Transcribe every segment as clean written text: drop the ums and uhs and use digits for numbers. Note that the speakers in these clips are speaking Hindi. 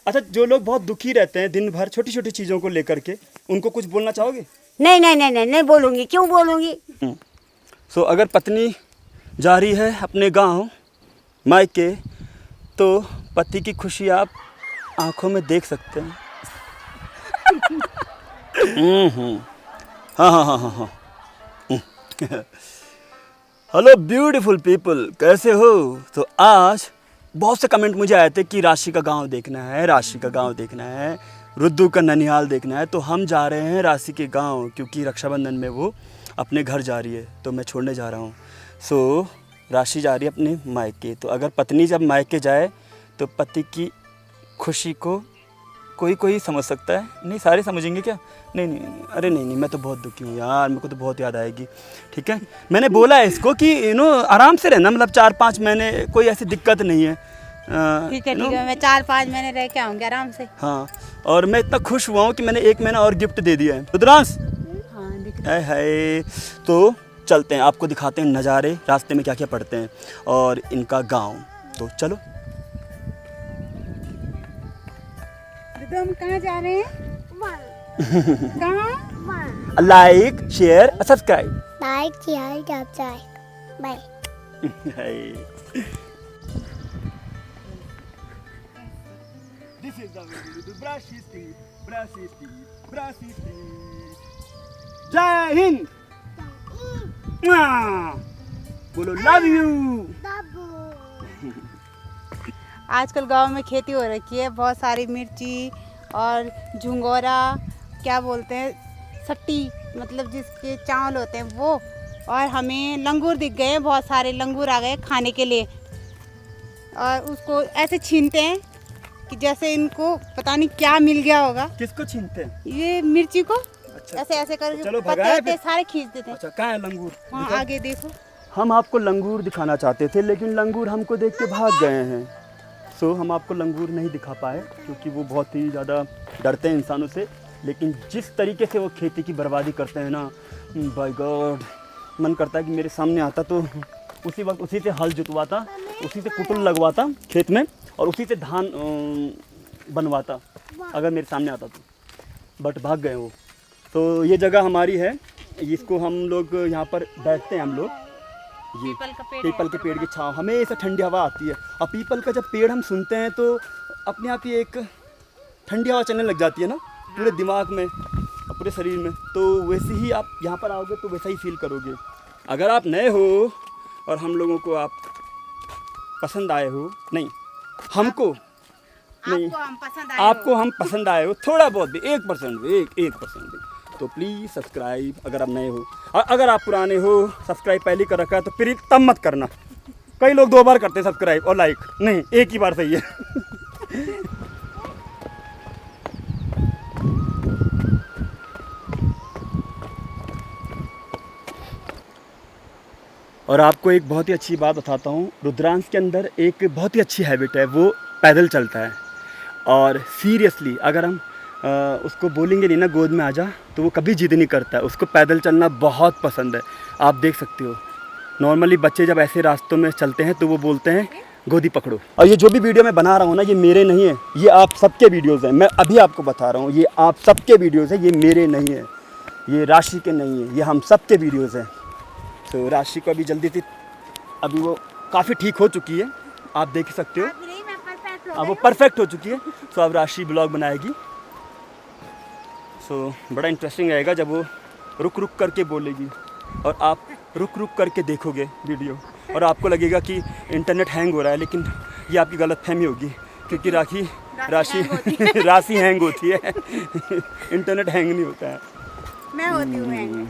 अच्छा, जो लोग बहुत दुखी रहते हैं दिन भर छोटी छोटी चीज़ों को लेकर के, उनको कुछ बोलना चाहोगे? नहीं नहीं नहीं नहीं नहीं बोलूँगी, क्यों बोलूँगी। सो अगर पत्नी जा रही है अपने गांव मायके, तो पति की खुशी आप आंखों में देख सकते हैं। हाँ हाँ हाँ हाँ हाँ। हेलो ब्यूटीफुल पीपल, कैसे हो? तो आज बहुत से कमेंट मुझे आए थे कि राशि का गांव देखना है, राशि का गांव देखना है, रुद्दू का ननिहाल देखना है। तो हम जा रहे हैं राशि के गांव, क्योंकि रक्षाबंधन में वो अपने घर जा रही है, तो मैं छोड़ने जा रहा हूँ। सो राशि जा रही है अपने मायके। तो अगर पत्नी जब मायके जाए तो पति की खुशी को कोई कोई समझ सकता है, नहीं सारे समझेंगे क्या? नहीं नहीं नहीं, अरे नहीं नहीं, मैं तो बहुत दुखी हूँ यार, मेरे को तो बहुत याद आएगी। ठीक है, मैंने बोला है इसको कि आराम से रहना, मतलब 4-5 महीने, कोई ऐसी दिक्कत नहीं है। ठीक है ठीक है, मैं 4-5 महीने रह के आऊँगी आराम से। हाँ, और मैं इतना खुश हुआ हूँ कि मैंने 1 महीना और गिफ्ट दे दिया है। रुद्रांश, हाँ दिख है तो चलते हैं, आपको दिखाते हैं नज़ारे, रास्ते में क्या क्या पड़ते हैं और इनका गांव। तो चलो। तो हम कहाँ जा रहे हैं? कहाँ? Like share subscribe. Like, share, subscribe. Bye. This is the way to brush his teeth, brush his teeth, brush his teeth. जय हिंद। बोलो लव यू। आजकल गांव में खेती हो रखी है, बहुत सारी मिर्ची और झुंगोरा, क्या बोलते हैं, सट्टी, मतलब जिसके चावल होते हैं वो। और हमें लंगूर दिख गए हैं, बहुत सारे लंगूर आ गए खाने के लिए। और उसको ऐसे छीनते हैं कि जैसे इनको पता नहीं क्या मिल गया होगा। किसको छीनते हैं? ये मिर्ची को अच्छा, ऐसे ऐसे करके चलो पत्ते भगाए होते हैं, फिर। सारे खींच देते हैं। अच्छा, कहाँ है लंगूर? वहाँ दिखाओ। आगे देखो। हम आपको लंगूर दिखाना चाहते थे, लेकिन लंगूर हमको देख के भाग गए हैं। सो हम आपको लंगूर नहीं दिखा पाए, क्योंकि वो बहुत ही ज़्यादा डरते हैं इंसानों से। लेकिन जिस तरीके से वो खेती की बर्बादी करते हैं ना, बाय गॉड, मन करता है कि मेरे सामने आता तो उसी वक्त उसी से हल जुतवाता, उसी से कुटुल लगवाता खेत में, और उसी से धान बनवाता अगर मेरे सामने आता तो। बट भाग गए वो। तो ये जगह हमारी है, इसको हम लोग यहाँ पर बैठते हैं हम लोग। ये पीपल के पेड़ की छाँव, हमेशा ठंडी हवा आती है। और पीपल का जब पेड़ हम सुनते हैं तो अपने आप ही एक ठंडी हवा चलने लग जाती है ना, पूरे दिमाग में और पूरे शरीर में। तो वैसे ही आप यहाँ पर आओगे तो वैसा ही फील करोगे। अगर आप नए हो और हम लोगों को आप पसंद आए हो, नहीं हमको नहीं, आपको हम पसंद आए हो थोड़ा बहुत भी, 1% भी, 1% भी, तो प्लीज़ सब्सक्राइब अगर आप नए हो। और अगर आप पुराने हो, सब्सक्राइब पहले कर रखा है तो फिर तब मत करना। कई लोग 2 बार करते हैं सब्सक्राइब और लाइक, नहीं, एक ही बार सही है। और आपको एक बहुत ही अच्छी बात बताता हूँ, रुद्रांश के अंदर एक बहुत ही अच्छी हैबिट है, वो पैदल चलता है। और सीरियसली अगर हम उसको बोलेंगे नहीं ना गोद में आ जा, तो वो कभी जिद नहीं करता है। उसको पैदल चलना बहुत पसंद है। आप देख सकते हो, नॉर्मली बच्चे जब ऐसे रास्तों में चलते हैं तो वो बोलते हैं गोदी पकड़ो। और ये जो भी वीडियो मैं बना रहा हूँ ना, ये मेरे नहीं है, ये आप सबके वीडियोज़ हैं। मैं अभी आपको बता रहा हूँ, ये आप सबके वीडियोज़ हैं, ये मेरे नहीं है, ये राशि के नहीं है, ये हम सबके वीडियोज़ हैं। तो राशि को अभी जल्दी से, अभी वो काफ़ी ठीक हो चुकी है, आप देख सकते हो। अब वो परफेक्ट हो चुकी है। तो अब राशि ब्लॉग बनाएगी। सो बड़ा इंटरेस्टिंग रहेगा जब वो रुक रुक करके बोलेगी और आप रुक रुक करके देखोगे वीडियो, और आपको लगेगा कि इंटरनेट हैंग हो रहा है, लेकिन ये आपकी गलतफहमी होगी, क्योंकि राशि हैंग होती है। इंटरनेट हैंग नहीं होता है। मैं होती हूँ हैंग।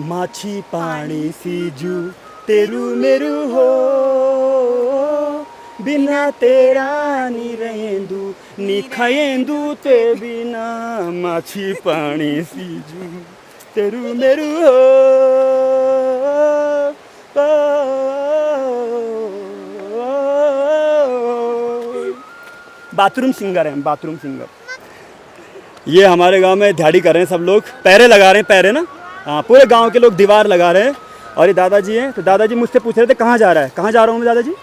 माछी पानी सीजू तेरू मेरू हो, बिना तेरा नी रहेंदू नी खाएंदू ते बिना, माछी पानी सीजू तेरू मेरू हो। बाथरूम सिंगर हैं, बाथरूम सिंगर। ये हमारे गांव में दिहाड़ी कर रहे हैं सब लोग, पैरे लगा रहे हैं, पैरे ना, हाँ, पूरे गांव के लोग दीवार लगा रहे हैं। और ये दादाजी हैं, तो दादाजी मुझसे पूछ रहे थे कहाँ जा रहा है, कहाँ जा रहा हूँ मैं दादाजी?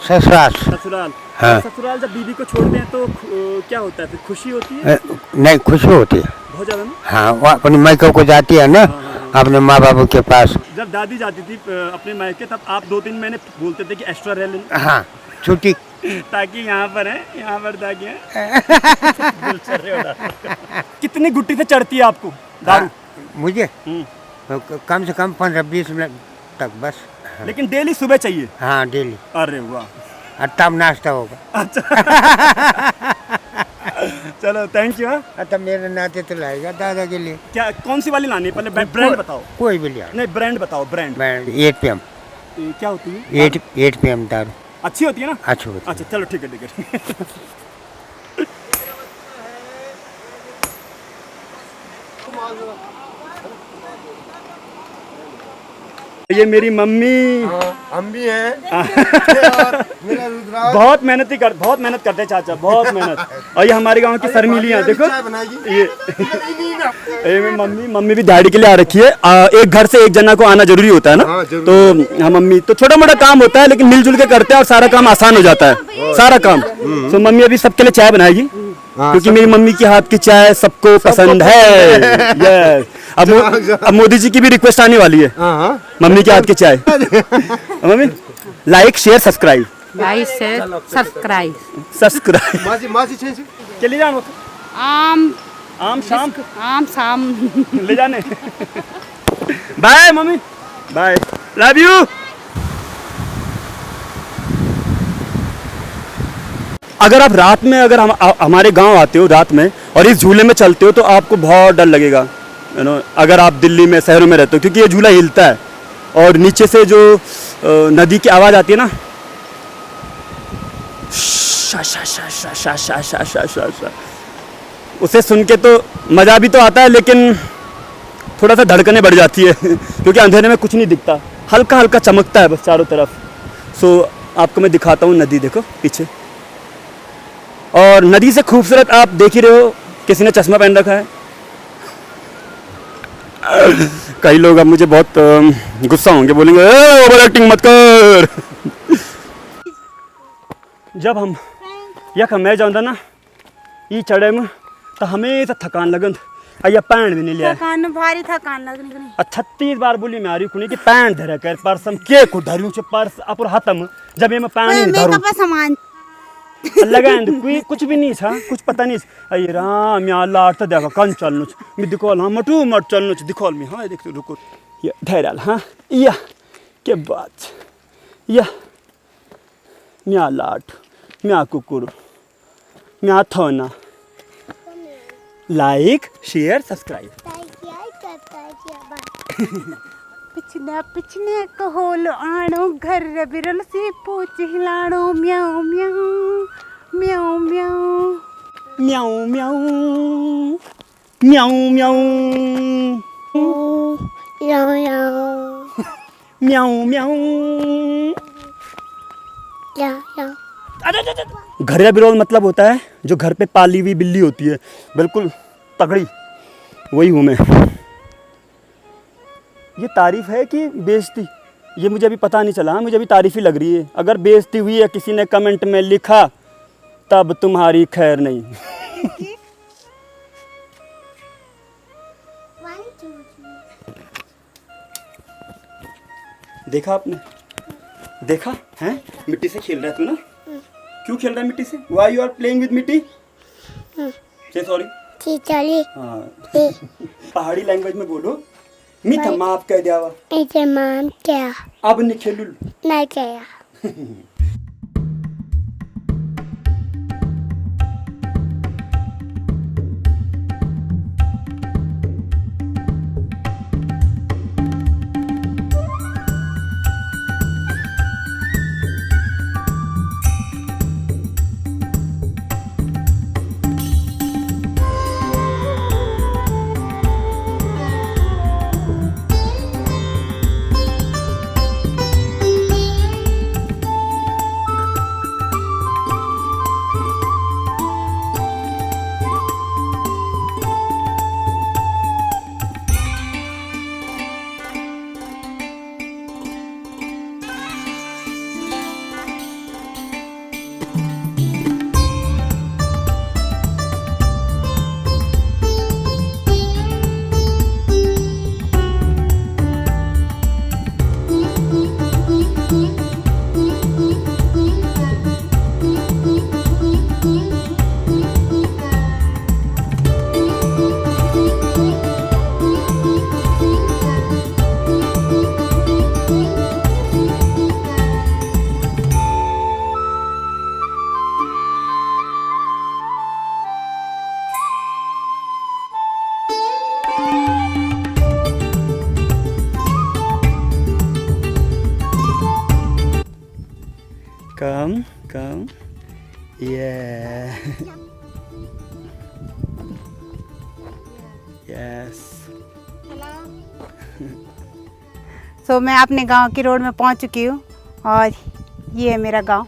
ससुराल। ससुराल। हाँ। ससुराल जब बीवी को छोड़ते हैं तो क्या होता है फिर? खुशी होती है? नहीं, खुशी होती है। बहुत ज़्यादा ना? हाँ, वो अपनी मायके को जाती है ना, अपने माँ बाबू के पास। जब दादी जाती थी अपने मायके तब आप 2-3 महीने बोलते थे कि एक्स्ट्रा रह लें, हाँ, छुट्टी। ताकि यहाँ पर है, यहाँ पर ताकि है। कितनी गुट्टी से चढ़ती है आपको दारू? मुझे कम से कम 15-20 मिनट तक बस। लेकिन डेली सुबह चाहिए? हाँ, डेली। अरे वाह, और तब नाश्ता होगा। अच्छा। चलो थैंक यू। तब मेरे नाते तो लाएगा दादा के लिए। क्या कौन सी वाली लानी है? पहले ब्रांड बताओ। कोई भी लिया। नहीं ब्रांड बताओ, ब्रांड। 8 PM। क्या होती है? 8 PM दारू अच्छी होती है ना? अच्छी होती है। अच्छा चलो ठीक है ठीक है। ये मेरी मम्मी। हम भी हैं। मेरा रुद्राक्ष बहुत मेहनत करते हैं चाचा, बहुत मेहनत। और ये हमारे गांव की शर्मिलियाँ देखो, चाय बनाएगी। ये मेरी मम्मी भी दिहाड़ी के लिए आ रखी है। एक घर से एक जना को आना जरूरी होता है ना। हाँ, जरूरी। तो हाँ मम्मी तो छोटा मोटा काम होता है लेकिन मिलजुल के करते हैं और सारा काम आसान हो जाता है, सारा काम। तो मम्मी अभी सबके लिए चाय बनाएगी क्योंकि मेरी मम्मी के हाथ की चाय सबको पसंद है। यस। अब मोदी जी की भी रिक्वेस्ट आने वाली है, मम्मी के हाथ की चाय। मम्मी लाइक शेयर सब्सक्राइब मासी मासी छे चली जाओ। आम शाम ले जाने। Bye mummy, bye, love you. अगर आप रात में अगर हमारे गांव आते हो रात में और इस झूले में चलते हो तो आपको बहुत डर लगेगा, यू नो, अगर आप दिल्ली में शहरों में रहते हो, क्योंकि ये झूला हिलता है और नीचे से जो नदी की आवाज़ आती है ना, शा शा शा शा शा शा शा शा शा शा, उसे सुन के तो मज़ा भी तो आता है लेकिन थोड़ा सा धड़कनें बढ़ जाती है क्योंकि अंधेरे में कुछ नहीं दिखता, हल्का हल्का चमकता है बस चारों तरफ। सो आपको मैं दिखाता हूँ नदी, देखो पीछे। और नदी से खूबसूरत आप देख ही रहे हो, किसी ने चश्मा पहन रखा है। कई लोग अब मुझे बहुत गुस्सा होंगे, बोलेंगे ओवर एक्टिंग मत कर। जब हम यख मैं जाऊँदा ना ये चढ़े में तो हमेशा थकान लगन, या पैंट भी नहीं लिया। थकान भारी थकान लगनी। 36 बार बोली मैं आ रही कुनी कि पैंट धरे कर पर्स हम के को धरियो छ पर्स अपुर हाथम जब ये मैं पैंट नहीं धरूं सामान लगान कोई कुछ भी नहीं था, कुछ पता नहीं। अरे राम या लाट तो देखो कन चलनु मैं दिखोल हां मटू मट चलनु दिखोल में। हां देख रुको ये धैराल। हां या के बात या म्या लाट म्या कुकुर म्या थोना। Like share subscribe. पिछले पिछले कहोल आनो घर बिरल से पूछ हिलानो म्याऊ म्याऊ म्याऊ म्याऊ म्याऊ म्याऊ म्याऊ म्याऊ म्याऊ म्याऊ। घरिया बिरौल मतलब होता है जो घर पे पाली हुई बिल्ली होती है, बिल्कुल तगड़ी, वही हूँ मैं। ये तारीफ है कि बेइज्जती, ये मुझे अभी पता नहीं चला, मुझे अभी तारीफ ही लग रही है। अगर बेइज्जती हुई है किसी ने कमेंट में लिखा तब तुम्हारी खैर नहीं। देखा आपने, देखा है मिट्टी से खेल रहा है तू ना? क्यों खेल रहा है मिट्टी से? Why you are playing with मिट्टी? Say sorry. हाँ। पहाड़ी लैंग्वेज में बोलो। मिठा माफ कह दिया। इसे माम क्या? अब नहीं खेलूं। नहीं क्या? come. Yeah. Yes. सो मैं अपने गांव की रोड में पहुंच चुकी हूँ और ये है मेरा गांव।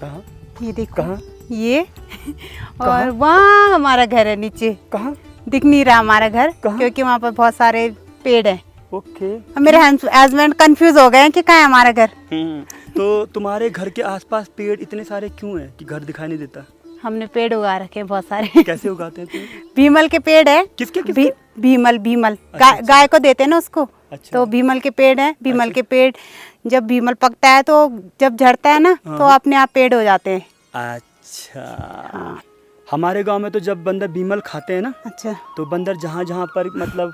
कहाँ? ये देखो कहाँ? ये और वहाँ हमारा घर है नीचे। कहाँ? दिख नहीं रहा हमारा घर कहाँ? क्योंकि वहाँ पर बहुत सारे पेड़ हैं। ओके। मेरे हस्बैंड कंफ्यूज हो गए हैं कि कहाँ है हमारा घर। तो तुम्हारे घर के आसपास पेड़ इतने सारे क्यों हैं कि घर दिखाई नहीं देता? हमने पेड़ उगा रखे हैं बहुत सारे। कैसे उगाते हैं पेड़? भीमल के पेड़ है। किसके किसके? भीमल भीमल अच्छा, अच्छा। गाय को देते हैं ना उसको। अच्छा। तो भीमल के पेड़ है। भीमल के पेड़ जब भीमल पकता है तो जब झड़ता है ना हाँ। तो अपने आप पेड़ हो जाते हैं। अच्छा। हाँ। हमारे गांव में तो जब बंदर बीमल खाते हैं ना अच्छा। तो बंदर जहाँ जहाँ पर मतलब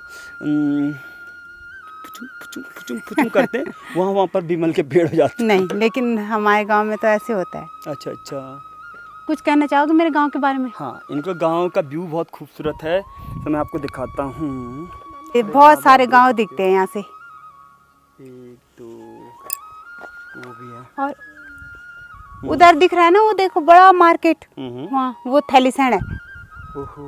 पुचुम पुचुम पुचुम पुचुम करते हैं वहाँ पर बीमल के पेड़ हो जाते हैं। नहीं, लेकिन हमारे गांव में तो ऐसे होता है। अच्छा अच्छा। कुछ कहना चाहोगे मेरे गांव के बारे में? हाँ, इनका गांव का व्यू बहुत खूबसूरत है, तो मैं आपको दिखाता हूँ। ये बहुत सारे गांव दिखते हैं यहाँ से। एक दो वो भी है। और उधर दिख रहा है ना, वो देखो बड़ा मार्केट, हम्म। वहाँ वो थैलीसैंड है। ओहो,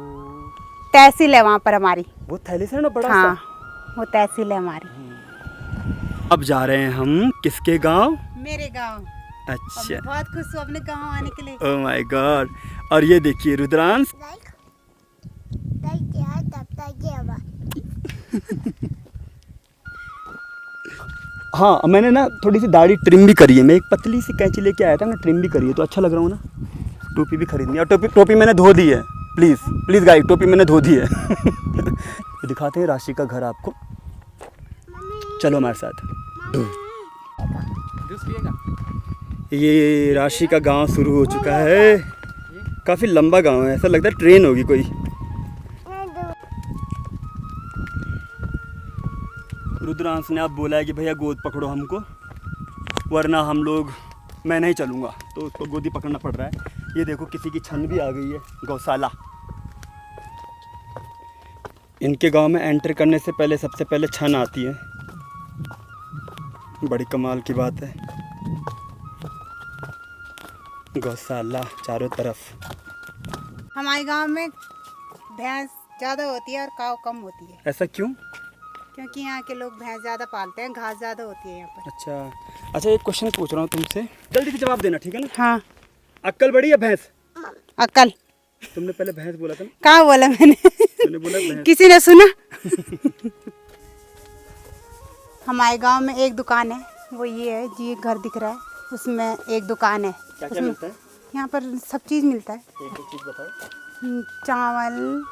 तहसील है वहाँ पर हमारी। वो थैली से ना बड़ा हाँ, सा। वो तहसील है हमारी। अब जा रहे हैं हम किसके गांव? मेरे गांव। अच्छा। बहुत खुश हूँ अपने गांव आने के लिए। Oh my God. और ये देखिए रुद्रांश। हाँ, मैंने ना थोड़ी सी दाढ़ी ट्रिम भी करी है। मैं एक पतली सी कैंची लेके आया था ना, ट्रिम भी करी है तो अच्छा लग रहा हूँ ना। टोपी भी खरीदनी है और टोपी मैंने धो दी है। प्लीज़ प्लीज़ गाइस, टोपी मैंने धो दी है। दिखाते हैं राशि का घर आपको, चलो हमारे साथ। ये राशि का गांव शुरू हो चुका है। काफ़ी लंबा गांव है, ऐसा लगता है ट्रेन होगी कोई। रुद्रांश ने अब बोला है कि भैया गोद पकड़ो हमको, वरना मैं नहीं चलूँगा, तो उसको गोदी पकड़ना पड़ रहा है। ये देखो किसी की छन भी आ गई है, गौशाला। इनके गांव में एंटर करने से पहले सबसे पहले छन आती है, बड़ी कमाल की बात है। गौशाला चारों तरफ। हमारे गांव में भैंस ज़्यादा होती है और काव कम होती है। ऐसा क्यों? क्योंकि यहाँ के लोग भैंस ज़्यादा पालते हैं, घास ज़्यादा होती है यहाँ पर। अच्छा, एक क्वेश्चन पूछ रहा हूँ तुमसे, जल्दी से जवाब देना, ठीक है ना? हाँ। अक्कल बड़ी या भैंस? अक्कल। तुमने पहले भैंस बोला था ना? कहाँ बोला मैंने? तुमने बोला भैंस। किसी ने सुना? हमारे गांव में एक दुकान है, वो ये है जी, घर दिख रहा है, उसमें एक दुकान है। क्या क्या मिलता है? यहाँ पर सब चीज़ मिलता है। एक चीज़ बताओ। चावल,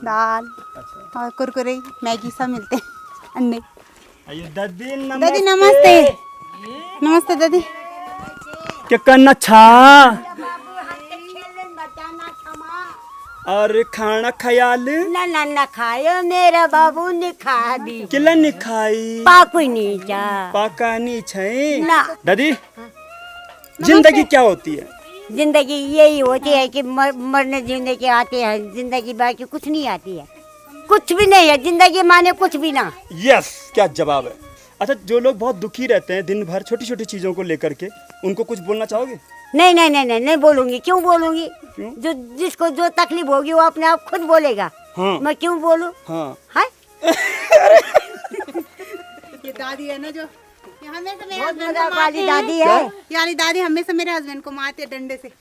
दाल अच्छा। और कुरकुरे, मैगी सब मिलते हैं। अंडे। दादी दादी नमस्ते। नमस्ते दादी। क्या करना छा और खाना ख्याल ना ना ना खायो मेरा बाबू ने खा दी किला नहीं खाई पाकुई नहीं जा पाका नहीं छै ना। दादी, जिंदगी क्या होती है? जिंदगी यही होती है कि मरने जीने के आते हैं, जिंदगी बाकी कुछ नहीं आती है, कुछ भी नहीं है जिंदगी माने कुछ भी ना। यस, क्या जवाब है। अच्छा, जो लोग बहुत दुखी रहते हैं दिन भर छोटी छोटी चीजों को लेकर के, उनको कुछ बोलना चाहोगे? नहीं नहीं नहीं नहीं नहीं बोलूंगी। क्यों बोलूंगी? क्यों? जो जिसको जो तकलीफ होगी वो अपने आप खुद बोलेगा। हाँ। मैं क्यों बोलूं? हाँ। है ये दादी है ना जो हमेशा मेरे बहुत हस्बैंड मजाक को वाली मारते दादी हैं। है। यानी दादी हमेशा मेरे हस्बैंड को मारती है डंडे से।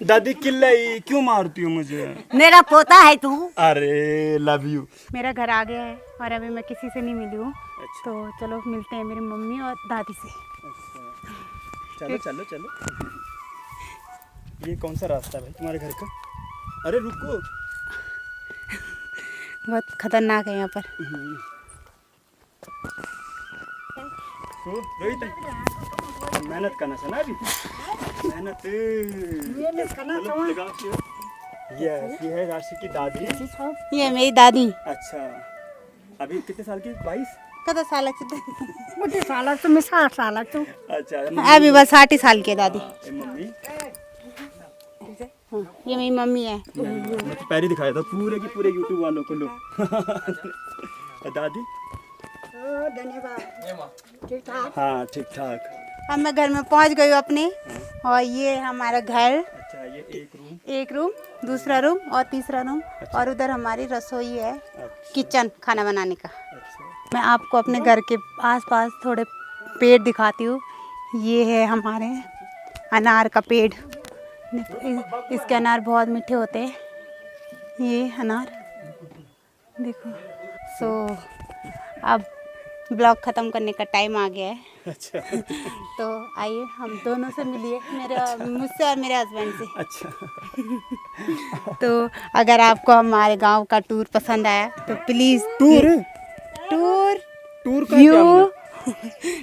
दादी किल्लाई क्यों मारती हो मुझे? मेरा पोता है तू। अरे लव यू। मेरा घर आ गया है और अभी मैं किसी से नहीं मिली हूँ। अच्छा। तो चलो मिलते हैं मेरी मम्मी और दादी से। चलो चलो चलो। ये कौन सा रास्ता है भाई तुम्हारे घर का? अरे रुको। बहुत खतरनाक है यहाँ पर। तो रोहित, मेहनत करना चाहिए ना, अभी मेहनत करना चाहिए। ये है राशि की दादी। ये मेरी दादी। अच्छा, अभी कितने साल की? 22? कदा साल मुझे साला तुम 60 साल तू। अच्छा, अभी बस 60 साल की है दादी। ये मम्मी, ये मेरी मम्मी है। मैं तो पैर ही दिखाया था पूरे की पूरे यूट्यूब वालों को। लो दादी। धन्यवाद। ठीक ठाक। हाँ ठीक ठाक। अब मैं घर में पहुंच गई हूँ अपने, और ये हमारा घर, अच्छा, ये एक रूम, दूसरा रूम और तीसरा रूम, और उधर हमारी रसोई है, किचन खाना बनाने का। मैं आपको अपने घर के आसपास थोड़े पेड़ दिखाती हूँ। ये है हमारे अनार का पेड़, इसके अनार बहुत मीठे होते हैं, ये अनार देखो। सो अब ब्लॉग ख़त्म करने का टाइम आ गया है। अच्छा। तो आइए हम दोनों से मिलिए, मुझसे और मेरे हस्बैंड से। अच्छा। तो अगर आपको हमारे गांव का टूर पसंद आया तो प्लीज़ टूर का क्या हमने?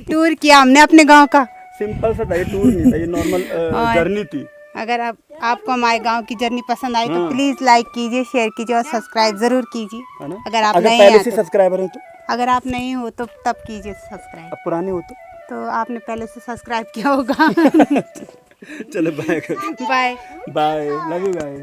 टूर किया हमने अपने गांव का। सिंपल सा था, ये टूर नहीं था, ये नॉर्मल जर्नी थी। अगर आपको हमारे गांव की जर्नी पसंद आई तो प्लीज़ लाइक कीजिए, शेयर कीजिए और सब्सक्राइब ज़रूर कीजिए। है ना? अगर आप अगर नए पहले हैं से तो, सब्सक्राइबर हैं अगर आप नहीं हो तो तब कीजिए सब्सक्राइब। अब पुराने हो तो आपने पहले से सब्सक्राइब किया होगा। चलो bye. Bye. Bye, love you guys.